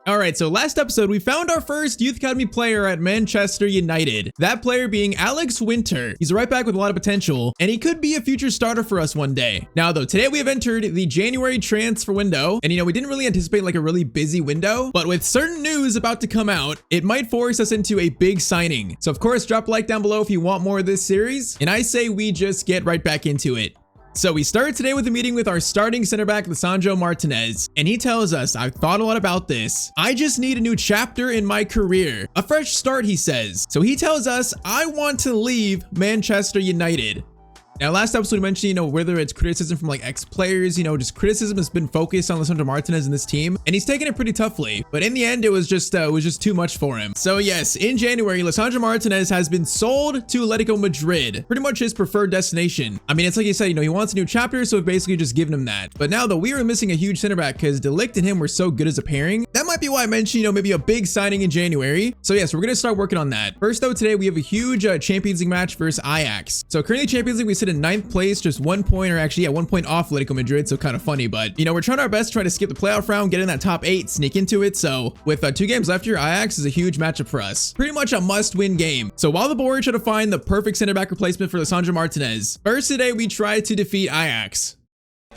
All right, so last episode, we found our first Youth Academy player at Manchester United. That player being Alex Winter. He's a right back with a lot of potential, and he could be a future starter for us one day. Now, though, today we have entered the January transfer window, and we didn't really anticipate like a really busy window, but with certain news about to come out, it might force us into a big signing. So, of course, drop a like down below if you want more of this series, and I say we just get right back into it. So we started today with a meeting with our starting center back, Lisandro Martinez, and he tells us, I've thought a lot about this. I just need a new chapter in my career. A fresh start, he says. So he tells us, I want to leave Manchester United. Now, last episode we mentioned, whether it's criticism from like ex-players, just criticism has been focused on Lisandro Martinez and this team, and he's taken it pretty toughly. But in the end, it was just too much for him. So yes, in January, Lisandro Martinez has been sold to Atletico Madrid, pretty much his preferred destination. I mean, it's like you said, he wants a new chapter, so we've basically just given him that. But now, though, we were missing a huge center back because De Ligt and him were so good as a pairing. That might be why I mentioned, maybe a big signing in January. So yes, we're gonna start working on that. First, though, today we have a huge Champions League match versus Ajax. So currently, Champions League, we sit in 9th place, just 1 point, or actually, 1 point off Atletico Madrid, so kind of funny, but we're trying our best to try to skip the playoff round, get in that top 8, sneak into it. So with 2 games left here, Ajax is a huge matchup for us. Pretty much a must-win game. So while the boys try to find the perfect center back replacement for Lisandro Martinez, first today we tried to defeat Ajax.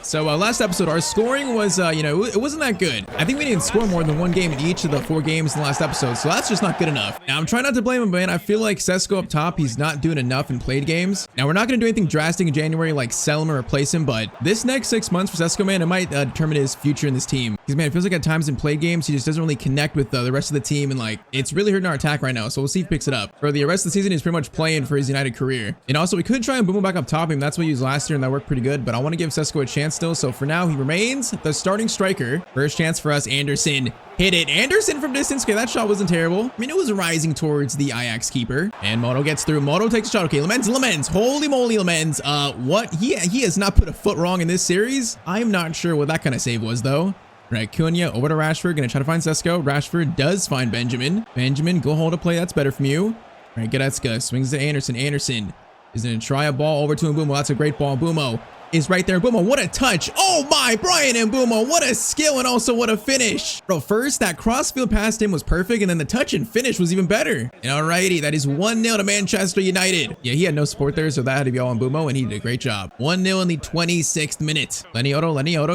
So last episode, our scoring was, it wasn't that good. I think we didn't score more than 1 game in each of the 4 games in the last episode, so that's just not good enough. Now, I'm trying not to blame him, man. I feel like Sesko up top, he's not doing enough in played games. Now, we're not going to do anything drastic in January, like sell him or replace him, but this next 6 months for Sesko, man, it might determine his future in this team. Because, man, it feels like at times in played games, he just doesn't really connect with the rest of the team, and, like, it's really hurting our attack right now, so we'll see if he picks it up. For the rest of the season, he's pretty much playing for his United career. And also, we could try and boom him back up top him. That's what we used last year, and that worked pretty good, but I want to give Sesko a chance still, so for now, he remains the starting striker. First chance for us, Anderson. Hit it. Anderson from distance. Okay, that shot wasn't terrible. I mean, it was rising towards the Ajax keeper. And Moto gets through. Moto takes a shot. Okay, Lemens. Holy moly, Lemens. What? He has not put a foot wrong in this series. I'm not sure what that kind of save was, though. Right, Cunha over to Rashford. Gonna try to find Sesko. Rashford does find Benjamin. Benjamin, go hold a play. That's better from you. All right, Goretzka swings to Anderson. Anderson is gonna try a ball over to Mbumo. That's a great ball. Mbumo is right there. Mbumo, what a touch. Oh my, Brian Mbumo, what a skill, and also what a finish. Bro, first that crossfield past him was perfect, and then the touch and finish was even better. And alrighty, that is 1-0 to Manchester United. Yeah, he had no support there, so that had to be all on Mbumo, and he did a great job. 1-0 in the 26th minute. Lenny,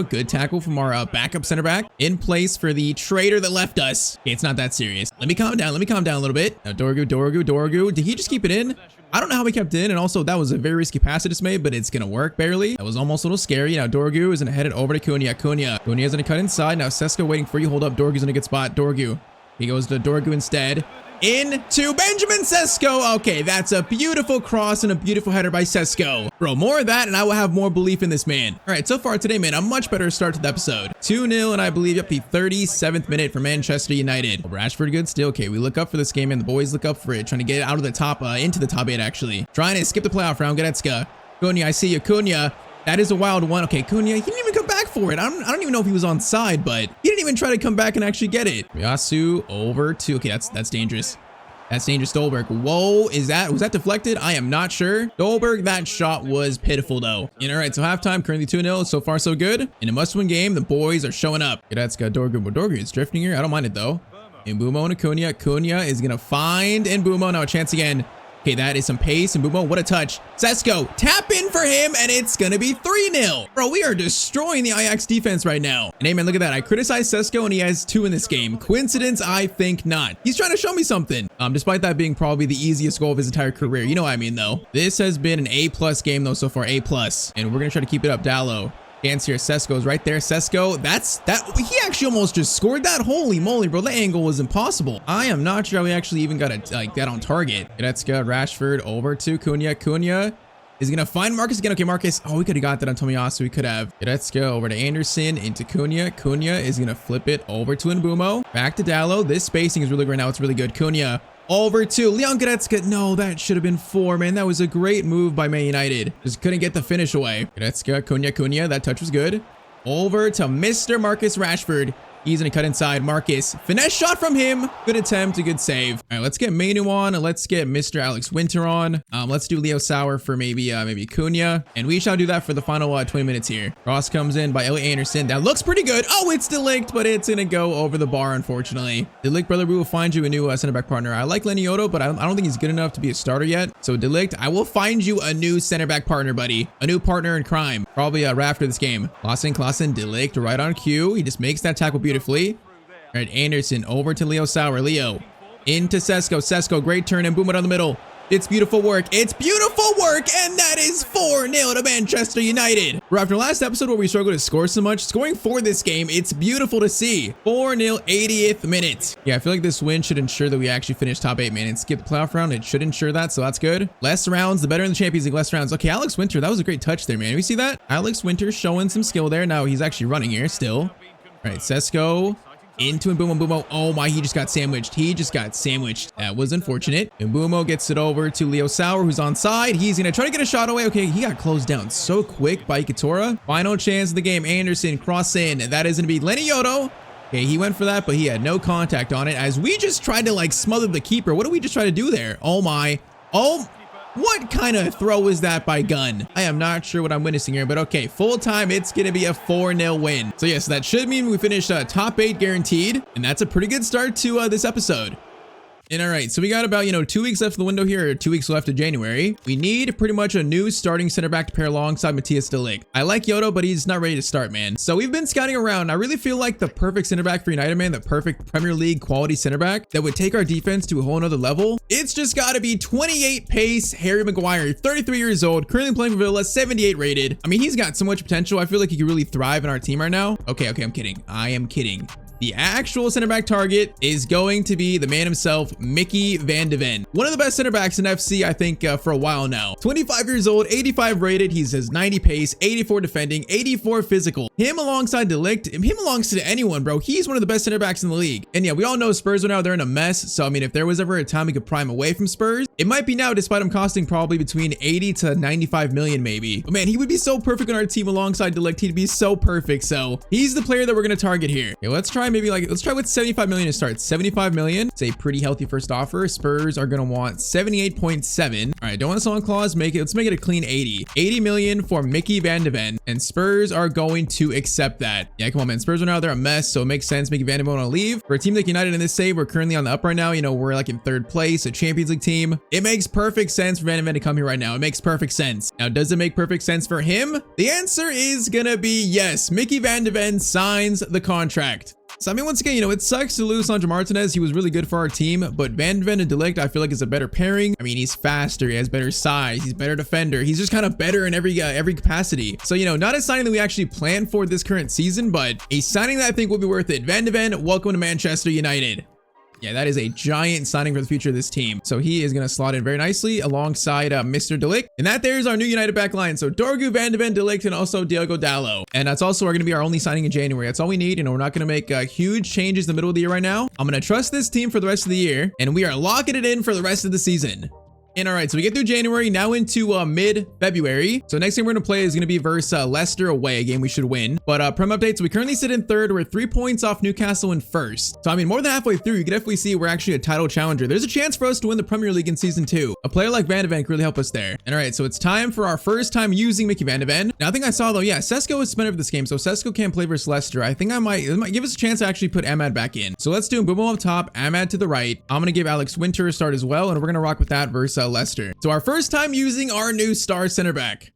good tackle from our backup center back. In place for the traitor that left us. Okay, it's not that serious. Let me calm down a little bit. Now, Dorgu. Did he just keep it in? I don't know how he kept it in, and also that was a very risky pass I just made, but it's gonna work barely. That was almost a little scary. Now Dorgu is gonna head it over to Cunha. Cunha is gonna cut inside. Now Sesko waiting for you. Hold up. Dorgu's in a good spot. Dorgu. He goes to Dorgu instead. Into Benjamin Sesko. Okay, that's a beautiful cross and a beautiful header by Sesko. Bro, more of that and I will have more belief in this man. All right, so far today, man, a much better start to the episode. 2-0, and I believe up the 37th minute for Manchester United. Rashford good still. Okay, we look up for this game, and the boys look up for it, trying to get it out of the top, into the top 8, actually. Trying to skip the playoff round. Goretzka. Cunha, I see you. Cunha. That is a wild one. Okay, Cunha, he didn't even come back for it. I don't even know if he was onside, but he didn't even try to come back and actually get it. Yasu over to, okay, that's dangerous. That's dangerous. Stolberg. Whoa, was that deflected? I am not sure. Stolberg, that shot was pitiful though. And all right, so halftime, currently 2-0. So far, so good. In a must-win game, the boys are showing up. Goretzka, Dorgu. Dorgu is drifting here. I don't mind it though. Mbumo and Cunha. Cunha is gonna find Mbumo. Now a chance again. Okay, that is some pace. And Mbumo, what a touch. Sesko, tap in for him, and it's gonna be 3-0. Bro, we are destroying the Ajax defense right now. And hey, man, look at that. I criticized Sesko, and he has 2 in this game. Coincidence? I think not. He's trying to show me something. Despite that being probably the easiest goal of his entire career. You know what I mean, though. This has been an A+ game, though, so far. A+. And we're gonna try to keep it up. Dallo. Chance here. Sesko's right there. Sesko, he actually almost just scored that. Holy moly, bro. That angle was impossible. I am not sure how he actually even got it like that on target. Goretzka, Rashford over to Cunha. Cunha is gonna find Marcus again. Okay, Marcus. Oh, we could have got that on Tomiyasu. We could have. Goretzka over to Anderson, into Cunha. Cunha is gonna flip it over to Mbumo. Back to Dallo. This spacing is really good right now. It's really good. Cunha over to Leon Goretzka. No, that should have been 4, man. That was a great move by Man United. Just couldn't get the finish away. Goretzka, Cunha. That touch was good. Over to Mr. Marcus Rashford. He's gonna cut inside. Marcus, finesse shot from him. Good attempt, a good save. All right, let's get Mainu on. Let's get Mr. Alex Winter on. Let's do Leo Sauer for maybe Cunha. And we shall do that for the final 20 minutes here. Cross comes in by Elliot Anderson. That looks pretty good. Oh, it's Delict, but it's gonna go over the bar, unfortunately. Delict, brother, we will find you a new center back partner. I like Lenny Otto, but I don't think he's good enough to be a starter yet. So Delict, I will find you a new center back partner, buddy. A new partner in crime. Probably right after this game. Klassen, Delict right on cue. He just makes that tackle beautifully. All right, Anderson over to Leo Sauer. Leo into Sesko. Great turn and boom it on the middle. It's beautiful work. It's beautiful work. And that is 4-0 to Manchester United. Right after last episode where we struggled to score so much, scoring for this game, it's beautiful to see. 4-0, 80th minute. Yeah, I feel like this win should ensure that we actually finish top 8, man, and skip the playoff round. It should ensure that, so that's good. Less rounds, the better in the Champions League, less rounds. Okay, Alex Winter, that was a great touch there, man. We see that? Alex Winter showing some skill there. Now he's actually running here still. All right, Sesko. Into Mbumo. Oh my, he just got sandwiched. That was unfortunate. Mbumo gets it over to Leo Sauer, who's on side. He's going to try to get a shot away. Okay, he got closed down so quick by Ikatora. Final chance of the game. Anderson, cross in. That is going to be Lenny Otto. Okay, he went for that, but he had no contact on it as we just tried to like smother the keeper. What did we just try to do there? Oh my. Oh, what kind of throw was that by Gunn? I am not sure what I'm witnessing here, but okay, full time, it's going to be a 4-0 win. So yes, that should mean we finish top 8 guaranteed, and that's a pretty good start to this episode. And all right, so we got about, 2 weeks left of the window here, or 2 weeks left of January. We need pretty much a new starting center back to pair alongside Matthias de Ligt. I like Yoto, but he's not ready to start, man. So we've been scouting around. I really feel like the perfect center back for United, man, the perfect Premier League quality center back that would take our defense to a whole nother level. It's just got to be 28 pace Harry Maguire, 33 years old, currently playing for Villa, 78 rated. I mean, he's got so much potential. I feel like he could really thrive in our team right now. Okay, I'm kidding. I am kidding. The actual center back target is going to be the man himself, Micky van de Ven. One of the best center backs in FC, I think, for a while now. 25 years old, 85 rated. He says 90 pace, 84 defending, 84 physical. Him alongside De Ligt, him alongside anyone, bro. He's one of the best center backs in the league. And yeah, we all know Spurs right now, they're in a mess. So, I mean, if there was ever a time we could prime away from Spurs, it might be now, despite him costing probably between 80 to 95 million, maybe. But man, he would be so perfect on our team alongside De Ligt. He'd be so perfect. So he's the player that we're going to target here. Okay, let's try with 75 million to start. 75 million. It's a pretty healthy first offer. Spurs are going to want 78.7. All right, don't want to sell on clause. Let's make it a clean 80. 80 million for Micky van de Ven. And Spurs are going to accept that. Yeah, come on, man. Spurs are now, they're a mess. So it makes sense. Micky van de Ven want to leave. For a team like United in this save, we're currently on the up right now. We're like in 3rd place, a Champions League team. It makes perfect sense for Van de Ven to come here right now. It makes perfect sense. Now, does it make perfect sense for him? The answer is going to be yes. Micky van de Ven signs the contract. So, I mean, once again, it sucks to lose Sandro Martinez. He was really good for our team, but Van de Ven and De Ligt, I feel like is a better pairing. I mean, he's faster. He has better size. He's better defender. He's just kind of better in every capacity. So, not a signing that we actually planned for this current season, but a signing that I think will be worth it. Van de Ven, welcome to Manchester United. Yeah, that is a giant signing for the future of this team. So he is going to slot in very nicely alongside Mr. De Ligt. And that there's our new United back line. So Dorgu, Van de Ven, De Ligt, and also Diogo Dalot. And that's also going to be our only signing in January. That's all we need. We're not going to make huge changes in the middle of the year right now. I'm going to trust this team for the rest of the year. And we are locking it in for the rest of the season. And all right, so we get through January, now into mid-February. So next game we're going to play is going to be versus Leicester away, a game we should win. But Prem updates, we currently sit in 3rd. We're 3 points off Newcastle in 1st. So I mean, more than halfway through, you can definitely see we're actually a title challenger. There's a chance for us to win the Premier League in Season 2. A player like Van de Ven could really help us there. And all right, so it's time for our first time using Micky van de Ven. Now, I think I saw, though, yeah, Sesko is suspended for this game, so Sesko can't play versus Leicester. I think it might give us a chance to actually put Ahmad back in. So let's do Mbumo up top, Ahmad to the right. I'm going to give Alex Winter a start as well, and we're going to rock with that versus Leicester. So our first time using our new star center back.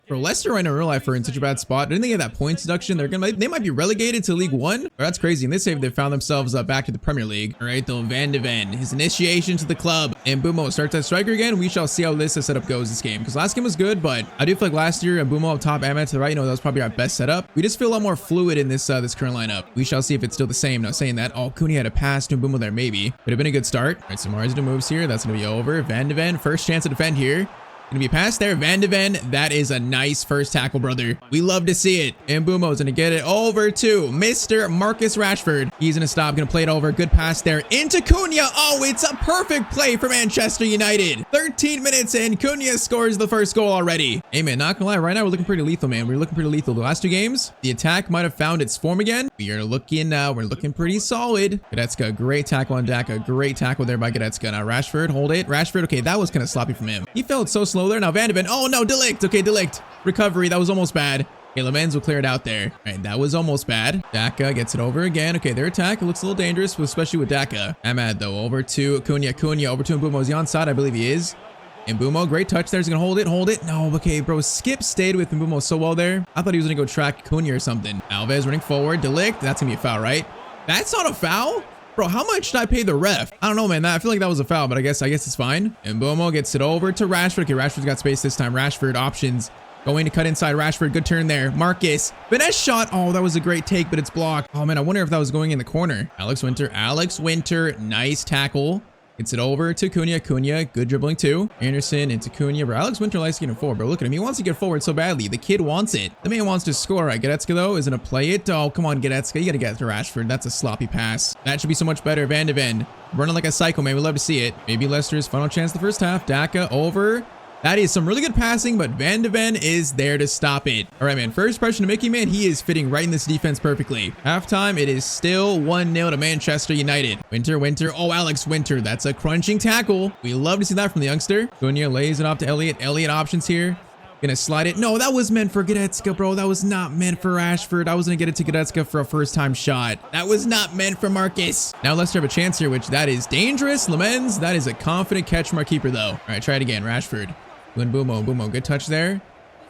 For Leicester right now in real life are in such a bad spot. Didn't they get that points deduction? They might be relegated to League One. Oh, that's crazy. In this save, they found themselves back to the Premier League. All right, though, Van de Ven, his initiation to the club. And Mbumo starts at striker again. We shall see how this setup goes this game. Because last game was good, but I do feel like last year, Mbumo up top, Ahmed to the right, that was probably our best setup. We just feel a lot more fluid in this current lineup. We shall see if it's still the same. Not saying that. Oh, Cooney had a pass to Mbumo there, maybe. Would have been a good start. All right, so Mars do moves here. That's going to be over. Van de Ven, first chance to defend here. Gonna be passed there. Van de Ven. That is a nice first tackle, brother. We love to see it. And Mbumo's gonna get it over to Mr. Marcus Rashford. He's gonna stop, gonna play it over. Good pass there into Cunha. Oh, it's a perfect play for Manchester United. 13 minutes in, Cunha scores the first goal already. Hey man, not gonna lie, right now we're looking pretty lethal, man. We're looking pretty lethal. The last two games, the attack might have found its form again. We're looking pretty solid. Goretzka, great tackle on Daka. Great tackle there by Goretzka. Now Rashford, hold it. Rashford, okay, that was kind of sloppy from him. He felt so slow there. Now Van de Ven, oh no, Delict. Okay, Delict. Recovery, that was almost bad. Okay, Lemens will clear it out there. All right, that was almost bad. Daka gets it over again. Okay, their attack looks a little dangerous, especially with Daka. Ahmad, though, over to Cunha. Cunha over to Mbumo. Is he onside? I believe he is. Mbumo, great touch there. He's going to hold it. Hold it. No, okay, bro. Skip stayed with Mbumo so well there. I thought he was going to go track Cunha or something. Alves running forward. Delict. That's going to be a foul, right? That's not a foul? Bro, how much should I pay the ref? I don't know, man. I feel like that was a foul, but I guess it's fine. Mbumo gets it over to Rashford. Okay, Rashford's got space this time. Rashford options. Going to cut inside Rashford. Good turn there. Marcus. Finesse shot. Oh, that was a great take, but it's blocked. Oh, man, I wonder if that was going in the corner. Alex Winter. Alex Winter. Nice tackle. Gets it over to Cunha. Cunha. Good dribbling too. Anderson into Cunha. Bro, Alex Winter likes getting forward, bro. Look at him. He wants to get forward so badly. The kid wants it. The man wants to score. Right, Goretzka, though, is going to play it. Oh, come on, Goretzka. You got to get to Rashford. That's a sloppy pass. That should be so much better. Van de Ven. Running like a psycho, man. We love to see it. Maybe Leicester's final chance the first half. Daka over. That is some really good passing, but Van de Ven is there to stop it. All right, man. First impression to Micky, man. He is fitting right in this defense perfectly. Halftime, it is still 1-0 to Manchester United. Winter. Oh, Alex Winter. That's a crunching tackle. We love to see that from the youngster. Cunha lays it off to Elliott. Elliott options here. Gonna slide it. No, that was meant for Goretzka, bro. That was not meant for Rashford. I was gonna get it to Goretzka for a first-time shot. That was not meant for Marcus. Now Leicester have a chance here, which that is dangerous. Lemens, that is a confident catch from our keeper, though. All right, try it again. Rashford. Mbumo, good touch there.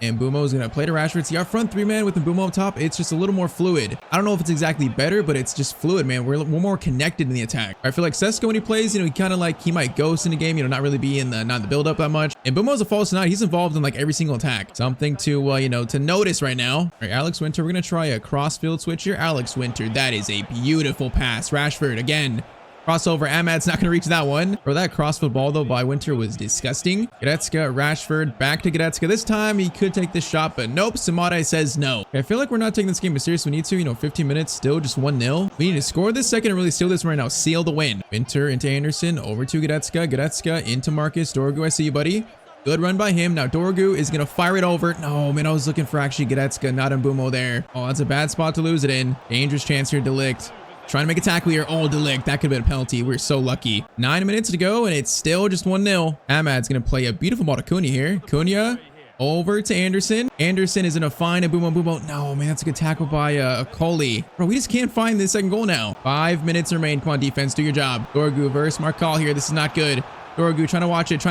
And Mbumo's gonna play to Rashford. See, our front three man with Mbumo up top, it's just a little more fluid. I don't know if it's exactly better, but it's just fluid, man. We're more connected in the attack. I feel like Sesko, when he plays, he kind of like, he might ghost in the game, not really be in the, not the build up that much. And Mbumo's a false nine. He's involved in like every single attack. Something to, to notice right now. All right, Alex Winter, we're gonna try a cross field switch here. Alex Winter, that is a beautiful pass. Rashford, again. Crossover. Ahmad's not going to reach that one. Bro, that crossfield ball, though, by Winter was disgusting. Goretzka, Rashford, back to Goretzka. This time, he could take the shot, but nope. Samade says no. Okay, I feel like we're not taking this game as serious as we need to. 15 minutes, still just 1-0. We need to score this second and really seal this right now. Seal the win. Winter into Anderson, over to Goretzka. Goretzka into Marcus. Dorgu, I see you, buddy. Good run by him. Now Dorgu is going to fire it over. No, man, I was looking for actually Goretzka, not Mbumo there. Oh, that's a bad spot to lose it in. Dangerous chance here, Delict. Trying to make a tackle here. Oh, Delict. That could have been a penalty. We're so lucky. 9 minutes to go, and it's still just 1-0. Ahmad's going to play a beautiful ball to Cunha here. Cunha over to Anderson. Anderson is going to find Mbumo. No, man, that's a good tackle by Coley. Bro, we just can't find this second goal now. 5 minutes remain. Come on, defense. Do your job. Dorgu versus Marcal here. This is not good. Dorgu trying to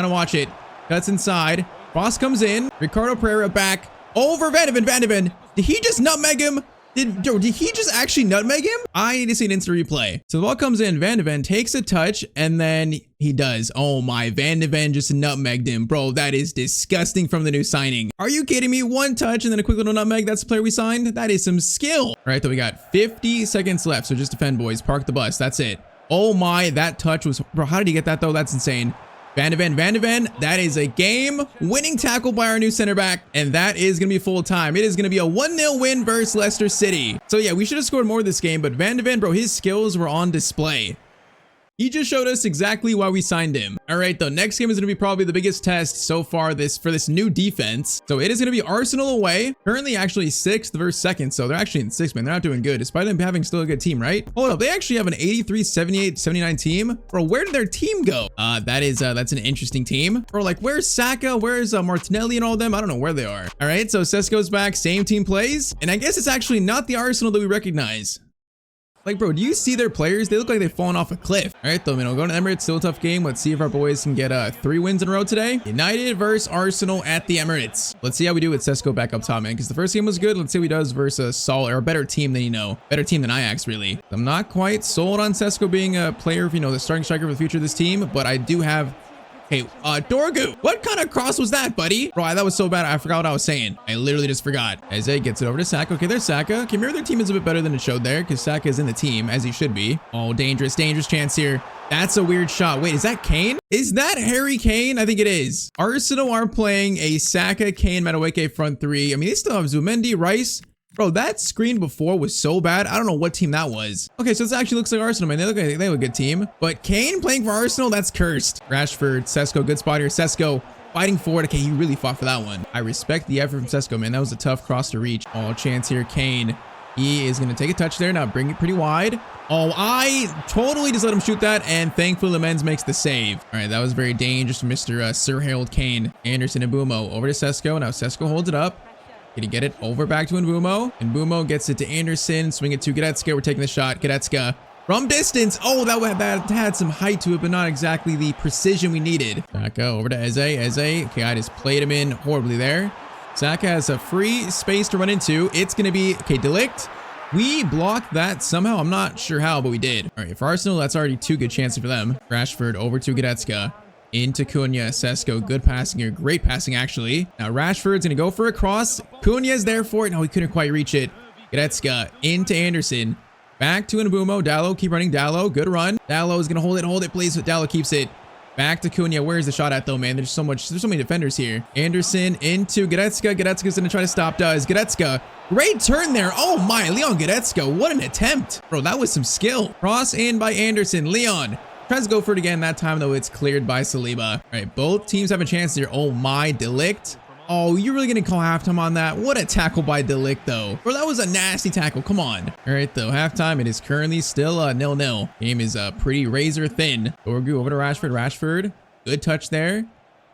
watch it. Cuts inside. Ross comes in. Ricardo Pereira back. Over Van de Ven. Did he just nutmeg him? Did he just actually nutmeg him? I need to see an instant replay. So the ball comes in, Van de Ven takes a touch, and then he does. Oh my, Van de Ven just nutmegged him. Bro, that is disgusting from the new signing. Are you kidding me? One touch and then a quick little nutmeg. That's the player we signed? That is some skill. All right, though, we got 50 seconds left, so just defend, boys. Park the bus. That's it. Oh my, that touch was... Bro, how did he get that, though? That's insane. Van de Ven, that is a game-winning tackle by our new center back, and that is going to be full time. It is going to be a 1-0 win versus Leicester City. So yeah, we should have scored more this game, but Van de Ven, bro, his skills were on display. He just showed us exactly why we signed him. All right, though, next game is going to be probably the biggest test so far for this new defense. So it is going to be Arsenal away. Currently actually 6th versus 2nd. So they're actually in 6th, man. They're not doing good, despite them having still a good team, right? Hold up, they actually have an 83, 78, 79 team. Bro, where did their team go? That's an interesting team. Bro, like, where's Saka? Where's Martinelli and all them? I don't know where they are. All right, so Sesko's back, same team plays. And I guess it's actually not the Arsenal that we recognize. Like, bro, do you see their players? They look like they've fallen off a cliff. All right, though, man, we'll go to Emirates. Still a tough game. Let's see if our boys can get 3 wins in a row today. United versus Arsenal at the Emirates. Let's see how we do with Sesko back up top, man, because the first game was good. Let's see how he does versus a solid or a better team than, better team than Ajax, really. I'm not quite sold on Sesko being a player, the starting striker for the future of this team, but I do have Hey, Dorgu, what kind of cross was that, buddy? Bro, that was so bad. I forgot what I was saying. I literally just forgot. Eze gets it over to Saka. Okay, there's Saka. Okay, maybe their team is a bit better than it showed there because Saka is in the team, as he should be. Oh, dangerous chance here. That's a weird shot. Wait, is that Kane? Is that Harry Kane? I think it is. Arsenal are playing a Saka, Kane, Madueke front three. I mean, they still have Zumendi, Rice. Bro, that screen before was so bad. I don't know what team that was. Okay, so this actually looks like Arsenal, man. They look like they have a good team. But Kane playing for Arsenal, that's cursed. Rashford, Sesko, good spot here. Sesko fighting forward. Okay, he really fought for that one. I respect the effort from Sesko, man. That was a tough cross to reach. Oh, chance here. Kane. He is going to take a touch there. Now bring it pretty wide. Oh, I totally just let him shoot that. And thankfully, Lemens makes the save. All right, that was very dangerous, Mr. Sir Harold Kane. Anderson and Mbumo over to Sesko. Now Sesko holds it up. Can he get it over back to Mbumo? And Mbumo gets it to Anderson. Swing it to Goretzka. We're taking the shot. Goretzka from distance. Oh, that had some height to it, but not exactly the precision we needed. Saka over to Eze. Eze. Okay, I just played him in horribly there. Saka has a free space to run into. It's going to be, okay, Delict. We blocked that somehow. I'm not sure how, but we did. All right, for Arsenal, that's already two good chances for them. Rashford over to Goretzka. Into Cunha, Sesko, good passing here, great passing actually. Now Rashford's gonna go for a cross. Cunha's there for it. No, he couldn't quite reach it. Goretzka into Anderson, back to Mbumo. Dallo, keep running. Dallo, good run. Dallo is gonna hold it, please. Dallo keeps it. Back to Cunha. Where's the shot at though, man? There's so many defenders here. Anderson into Goretzka. Goretzka's gonna try to stop. Goretzka, great turn there. Oh my, Leon Goretzka, what an attempt, bro. That was some skill. Cross in by Anderson. Leon tries to go for it again. That time, though, it's cleared by Saliba. All right, both teams have a chance here. Oh, my, Delict. Oh, you're really going to call halftime on that? What a tackle by Delict, though. Bro, that was a nasty tackle. Come on. All right, though, halftime. It is currently still 0-0. Game is pretty razor thin. Dorgu over to Rashford. Rashford, good touch there.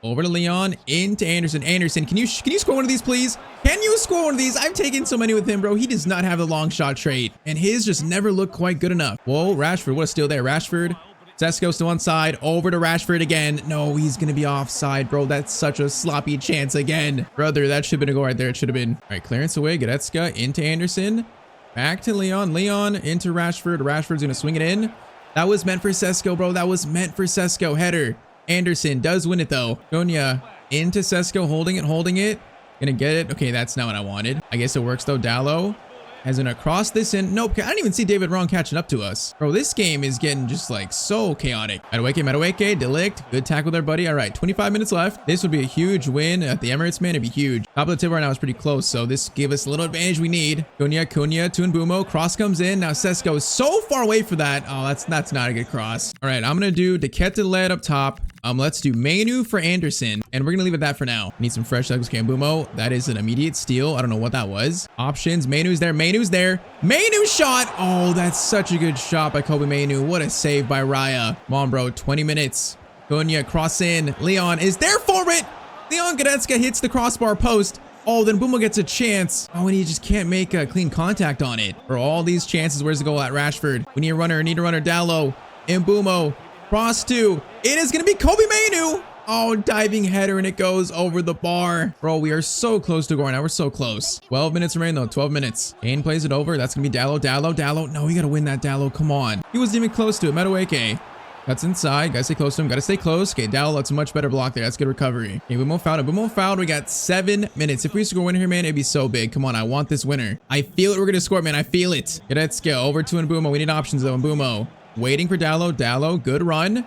Over to Leon, into Anderson. Anderson, can you score one of these, please? Can you score one of these? I've taken so many with him, bro. He does not have the long shot trait, and his just never looked quite good enough. Whoa, Rashford, what a steal there. Rashford. Sesko's to one side, over to Rashford again. No, he's going to be offside, bro. That's such a sloppy chance again. Brother, that should have been a goal right there. It should have been. All right, clearance away. Goretzka into Anderson. Back to Leon. Leon into Rashford. Rashford's going to swing it in. That was meant for Sesko, bro. That was meant for Sesko. Header. Anderson does win it, though. Cunha into Sesko, holding it. Gonna get it. Okay, that's not what I wanted. I guess it works, though. Dallo has an across this and nope, I didn't even see David Wrong catching up to us. Bro, this game is getting just like so chaotic. Madueke, Delict, good tackle there, buddy. All right, 25 minutes left. This would be a huge win at the Emirates, man. It'd be huge. Top of the table right now is pretty close, so this gave us a little advantage we need. Cunha to Mbumo. Cross comes in. Now Sesko is so far away for that. Oh, that's not a good cross. All right, I'm gonna do Deketeled up top. Let's do Manu for Anderson, and we're gonna leave it at that for now. Need some fresh legs. Okay, Mbumo. That is an immediate steal. I don't know what that was. Options. Manu's there. Manu shot. Oh, that's such a good shot by Kobe Manu. What a save by Raya. Come on, bro. 20 minutes. Cunha cross in. Leon is there for it. Leon Goretzka hits the crossbar post. Oh, then Mbumo gets a chance. Oh, and he just can't make a clean contact on it. For all these chances, where's the goal at? Rashford. We need a runner. Dallo. Mbumo. Cross two. It is going to be Kobe Manu. Oh, diving header, and it goes over the bar. Bro, we are so close to going now. We're so close. 12 minutes remain, though. 12 minutes. Kane plays it over. That's going to be Dallo. No, you got to win that, Dallo. Come on. He wasn't even close to it. Madueke. Cuts inside. Got to stay close to him. Got to stay close. Okay, Dallo, that's a much better block there. That's good recovery. Okay, Mbumo fouled. We got 7 minutes. If we score a winner here, man, it'd be so big. Come on, I want this winner. I feel it. We're going to score, man. I feel it. Goretzka over to Mbumo. We need options, though. Mbumo. Waiting for Dallo. Good run.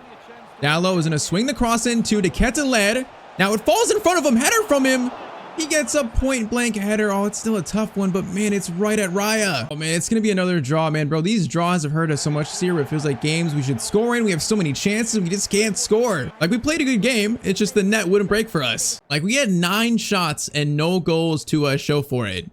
Dallo is going to swing the cross into Deketeled. Now it falls in front of him. Header from him. He gets a point blank header. Oh, it's still a tough one, but man, it's right at Raya. Oh man, it's going to be another draw, man. Bro, these draws have hurt us so much this year. It feels like games we should score in. We have so many chances and we just can't score. Like, we played a good game. It's just the net wouldn't break for us. Like, we had 9 shots and no goals to show for it.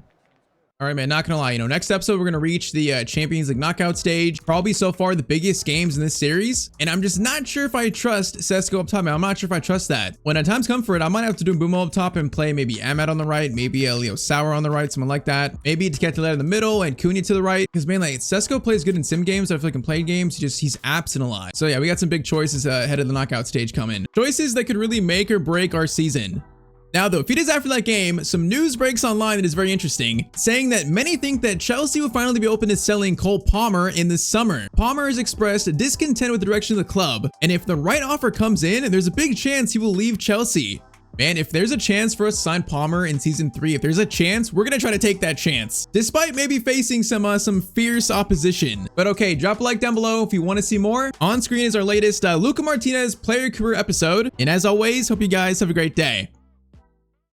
All right, man, not gonna lie, next episode, we're gonna reach the Champions League knockout stage. Probably so far the biggest games in this series. And I'm just not sure if I trust Sesko up top, man. I'm not sure if I trust that. When times come for it, I might have to do Mbumo up top and play maybe Ahmad on the right, maybe Leo Sauer on the right, someone like that. Maybe Deketeled in the middle and Cunha to the right. Because, man, like, Sesko plays good in sim games. I feel like in played games, he's absent a lot. So, yeah, we got some big choices ahead of the knockout stage coming. Choices that could really make or break our season. Now though, a few days after that game, some news breaks online that is very interesting, saying that many think that Chelsea will finally be open to selling Cole Palmer in the summer. Palmer has expressed discontent with the direction of the club, and if the right offer comes in, there's a big chance he will leave Chelsea. Man, if there's a chance for us to sign Palmer in season 3, if there's a chance, we're gonna try to take that chance, despite maybe facing some fierce opposition. But okay, drop a like down below if you want to see more. On screen is our latest Luca Martinez player career episode. And as always, hope you guys have a great day.